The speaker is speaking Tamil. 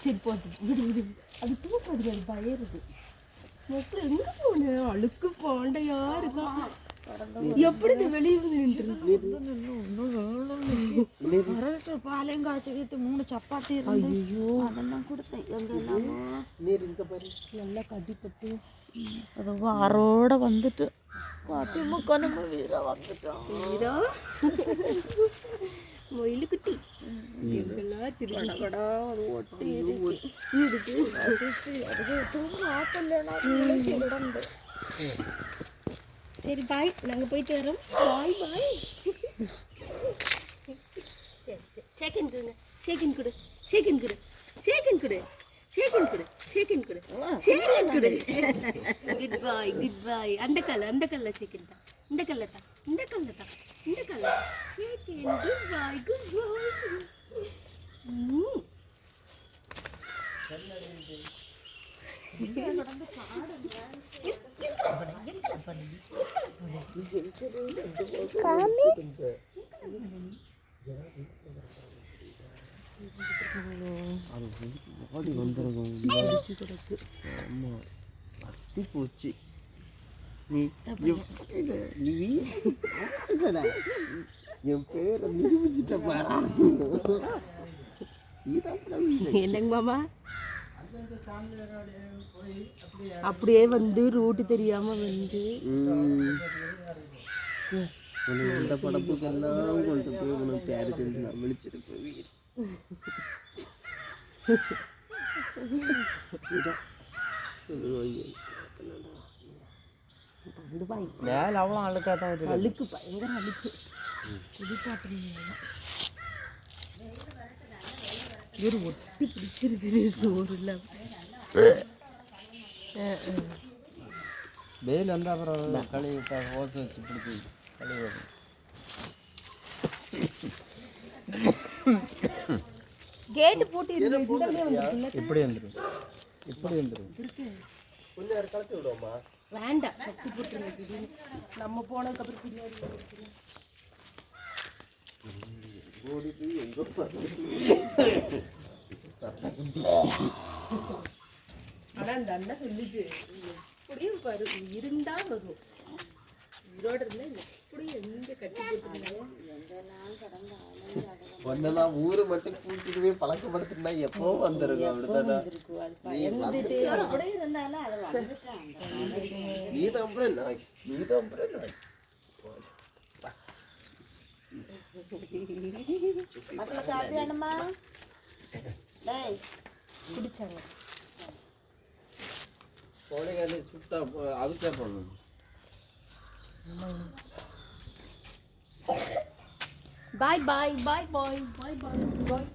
சரி போட்டு விடு விடு அது தூக்காது அது பயருது எப்படி எங்க போன அழுக்கு பாண்டையா இருக்கா எப்படி வெளியே நின்று பாலையும் காய்ச்சி வைத்து 3 சப்பாத்தி ஐயோ அதெல்லாம் கொடுத்தேன் எங்கெல்லாமோ நீர் இருக்க பாரு நல்லா கட்டிப்பட்டு அது வாரோட வந்துட்டு அதிமுக நம்ம வீரா வந்துட்டோம் வீரா மயிலுக்குட்டி எங்கெல்லாம் திருடா அது ஒட்டி இருக்கு அது தூங்க ஆட்டலனா கிடந்து சரி பாய் நாங்கள் போயிட்டு வரோம் பாய் பாய் சரி செகண்ட் கொடுங்க செகண்ட் கொடு செகண்ட் கொடு செகண்ட் கொடு செகண்ட் கொடு செகண்ட் கொடு செகண்ட் கொடு குட் பாய் அந்த கல்ல செகண்ட் தான் இந்த கல்ல தான் இந்த கல்ல தான் இந்த கல்ல செகண்ட் குட் பாய் பாடி வந்துருக்கும் ஆமா அத்தி போச்சு நீ என் பேரை நிரூபிச்சுட்ட பாரா என்னங்க மாமா அப்படியே வந்து ரூட்டு தெரியாம வந்து இந்த படப்புக்கெல்லாம் கொண்டு போய் உனக்கு பேரு தெரிஞ்சு நான் விழிச்சிட்டு போய் மேல அவ்வளோ அழுக்கா தான் இருக்கு அழுக்கு பயங்கர அழுக்கு ஒரு ஒட்டி பிடிச்சிருக்கு சோறு இல்லாம வெயில் வந்தால் அப்புறம் களி ஓசை வச்சு பிடிச்சி களி வரும் கேட்டு போட்டு இப்படி வந்துடும் இப்படி வந்துடும் கொஞ்சம் நேரம் கலத்தி விடுவோம்மா வேண்டாம் சக்தி போட்டுருங்க திடீர்னு நம்ம போனதுக்கப்புறம் பின்னாடி ஓடிட்டு எங்கே ஆனால் அந்த அண்ணன் சொல்லிச்சு இப்படியும் பாரு இருந்தா வரும் உயிரோடு இருந்தா இப்படி எங்க கட்டி போட்டுருந்தாங்க ஒன்னெல்லாம் ஊரு மட்டும் கூட்டிட்டு போய் பழக்கப்படுத்தினா எப்போ வந்துருக்கும் அப்படித்தானே நீ தம்புற நாய் குடிச்சாங்க கோடைக்காலி சுட்டா அதுக்கே பண்ணணும் பாய் பாய் பாய் பாய் பாய் பாய் பாய்